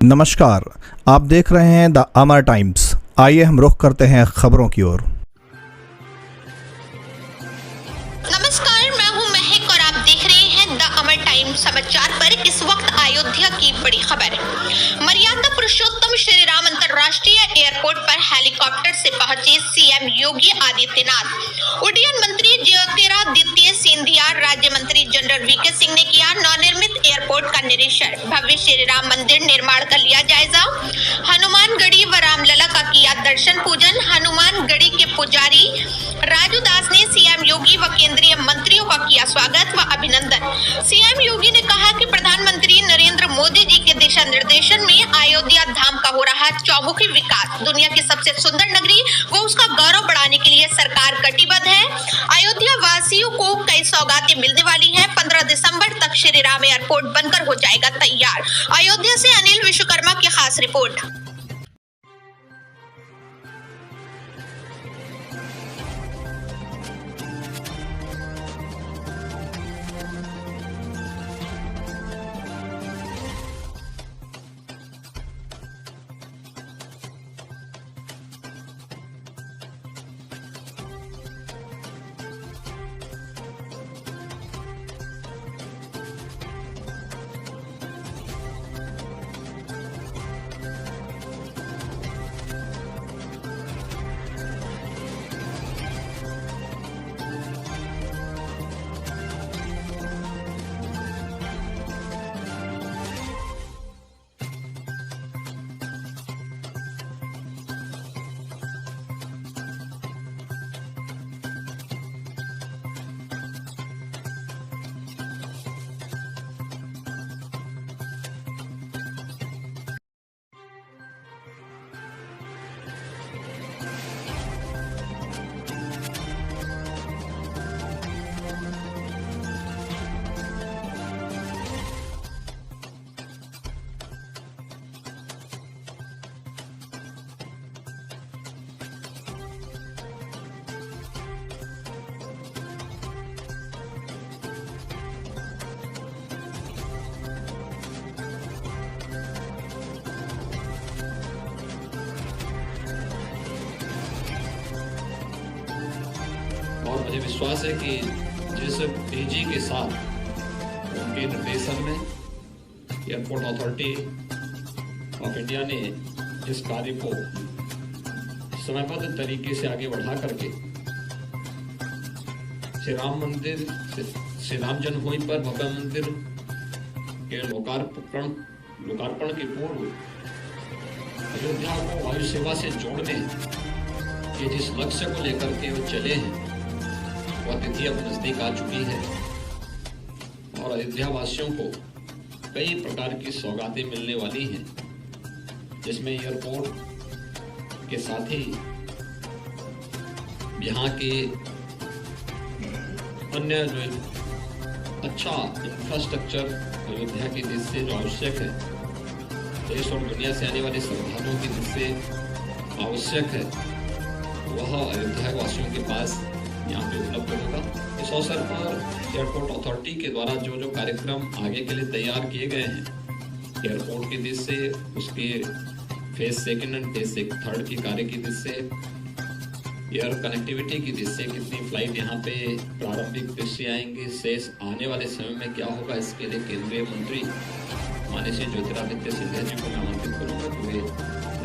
नमस्कार, आप देख रहे हैं द अमर टाइम्स। आइए हम रुख करते हैं खबरों की ओर। नमस्कार, मैं हूं महक और आप देख रहे हैं द अमर टाइम्स समाचार पर। इस वक्त अयोध्या की बड़ी खबर। मर्यादा पुरुषोत्तम श्री राम अंतर्राष्ट्रीय एयरपोर्ट पर हेलीकॉप्टर से पहुंचे सीएम योगी आदित्यनाथ। उड्डयन मंत्री ज्योतिरादित्य सिंधिया, राज्य मंत्री जनरल वीके सिंह ने किया नवनिर्मित एयरपोर्ट का निरीक्षण। भव्य श्री राम मंदिर निर्माण का लिया जायजा। हनुमानगढ़ी व रामलला का किया दर्शन पूजन। हनुमानगढ़ी के पुजारी राजू दास ने सीएम योगी व केंद्रीय मंत्रियों का किया स्वागत व अभिनंदन। सीएम योगी ने कहा कि प्रधानमंत्री नरेंद्र मोदी जी के दिशा निर्देशन में अयोध्या धाम का हो रहा चौमुखी विकास। दुनिया की सबसे सुंदर नगरी व उसका गौरव बढ़ाने के लिए सरकार कटिबद्ध है। अयोध्या वासियों को कई सौगातें मिलने वाली हैं। 15 दिसंबर तक श्री राम एयरपोर्ट बनकर हो जाएगा तैयार। अयोध्या से अनिल विश्वकर्मा की खास रिपोर्ट। और मुझे विश्वास है कि जिस तेजी के साथ उनके निर्देशन में एयरपोर्ट अथॉरिटी ऑफ इंडिया ने इस कार्य को समयबद्ध तरीके से आगे बढ़ा करके श्री राम मंदिर, श्री राम जन्मभूमि पर भव्य मंदिर के लोकार्पण के पूर्व अयोध्या को वायु सेवा से जोड़ने के जिस लक्ष्य को लेकर के वो चले हैं, वह तिथि अब नजदीक आ चुकी है और अयोध्या वासियों को कई प्रकार की सौगातें मिलने वाली हैं, जिसमें एयरपोर्ट के साथ ही यहाँ के अन्य जो अच्छा इंफ्रास्ट्रक्चर अयोध्या की दृष्टि से जो आवश्यक है, देश और दुनिया से आने वाले श्रद्धालुओं की दृष्टि से आवश्यक है, वह अयोध्या वासियों के पास यहाँ पे उपलब्ध होगा। इस अवसर पर एयरपोर्ट अथॉरिटी के द्वारा जो जो कार्यक्रम आगे के लिए तैयार किए गए हैं, एयरपोर्ट की दृष्टि से, उसके फेज 2 एंड फेज 3 की कार्य की दृष्टि से, एयर कनेक्टिविटी की दृष्टि से कितनी फ्लाइट यहाँ पे प्रारंभिक दृष्टि आएंगी, शेष आने वाले समय में क्या होगा, इसके लिए केंद्रीय मंत्री माननीय ज्योतिरादित्य सिंधिया जी को मैं आमंत्रित करूँगा तो वे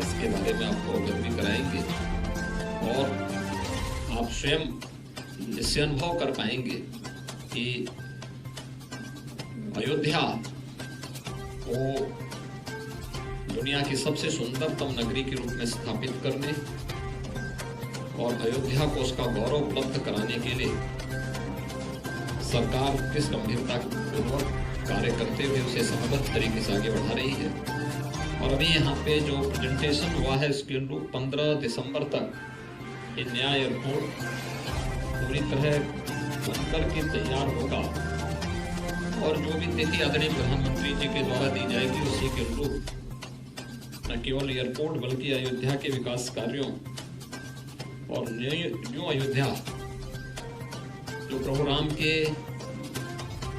इसके बारे में आपको अवगत भी कराएंगे और आप स्वयं इससे अनुभव कर पाएंगे कि अयोध्या को दुनिया की सबसे सुंदरतम नगरी के रूप में स्थापित करने और अयोध्या को उसका गौरव उपलब्ध कराने के लिए सरकार किस गंभीरता पूर्वक कार्य करते हुए उसे समयबद्ध तरीके से आगे बढ़ा रही है। और अभी यहाँ पे जो प्रेजेंटेशन हुआ है उसके अनुरूप 15 दिसंबर तक ये नया एयरपोर्ट पूरी तरह बनकर के तैयार होगा और जो भी तिथि आदरणीय प्रधानमंत्री जी के द्वारा दी जाएगी उसी के अनुरूप न केवल एयरपोर्ट बल्कि अयोध्या के विकास कार्यों और न्यू अयोध्या जो प्रभु राम के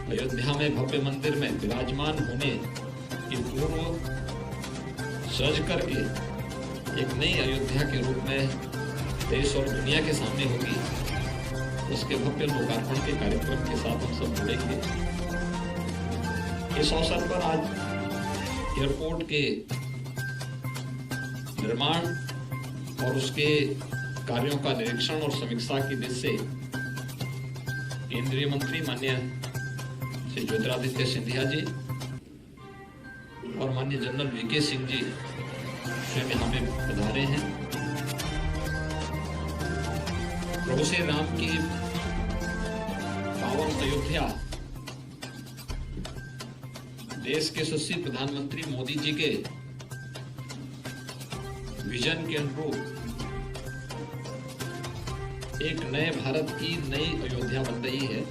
अयोध्या में भव्य मंदिर में विराजमान होने की पूर्व सज करके एक नई अयोध्या के रूप में देश और दुनिया के सामने होगी, उसके भव्य लोकार्पण के कार्यक्रम के साथ हम सब जुड़ेंगे। इस अवसर पर आज एयरपोर्ट के निर्माण और उसके कार्यों का निरीक्षण और समीक्षा की दृष्टि से केंद्रीय मंत्री माननीय श्री ज्योतिरादित्य सिंधिया जी और माननीय जनरल वीके सिंह जी स्वयं यहाँ पे पधारे हैं। प्रभु श्री राम की पावन अयोध्या देश के यशस्वी प्रधानमंत्री मोदी जी के विजन के अनुरूप एक नए भारत की नई अयोध्या बन रही है।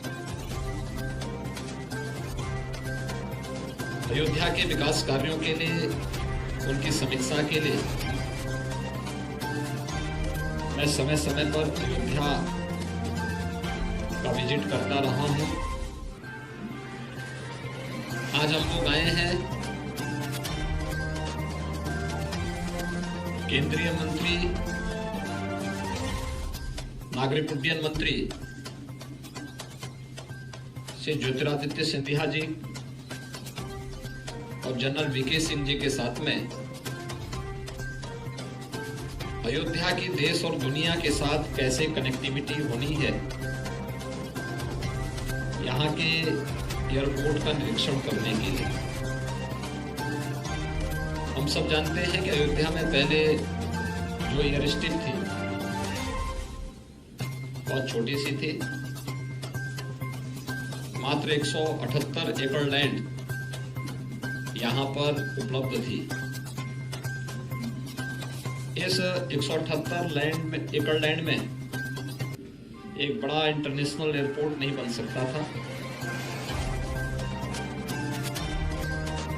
अयोध्या के विकास कार्यों के लिए, उनकी समीक्षा के लिए मैं समय समय पर अयोध्या का विजिट करता रहा हूं। आज हम लोग आए हैं केंद्रीय मंत्री, नागरिक उड्डयन मंत्री श्री ज्योतिरादित्य सिंधिया जी और जनरल वीके सिंह जी के साथ में अयोध्या की देश और दुनिया के साथ कैसे कनेक्टिविटी होनी है, यहाँ के एयरपोर्ट का निरीक्षण करने के लिए। हम सब जानते हैं कि अयोध्या में पहले जो एयर स्ट्रिप थी बहुत छोटी सी थी, मात्र 178 एकड़ लैंड यहाँ पर उपलब्ध थी। इस 178 एकड़ लैंड में एक बड़ा इंटरनेशनल एयरपोर्ट नहीं बन सकता था।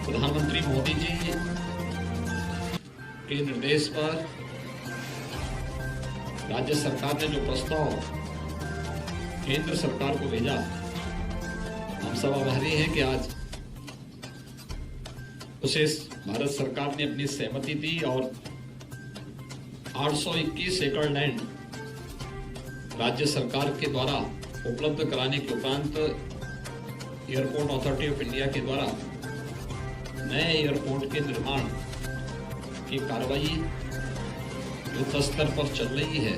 प्रधानमंत्री मोदी जी के निर्देश पर राज्य सरकार ने जो प्रस्ताव केंद्र सरकार को भेजा, हम सब आभारी हैं कि आज उसे भारत सरकार ने अपनी सहमति दी और 821 एकड़ लैंड राज्य सरकार के द्वारा उपलब्ध कराने के उपरांत एयरपोर्ट अथॉरिटी ऑफ इंडिया के द्वारा नए एयरपोर्ट के निर्माण की कार्रवाई युद्ध स्तर पर चल रही है।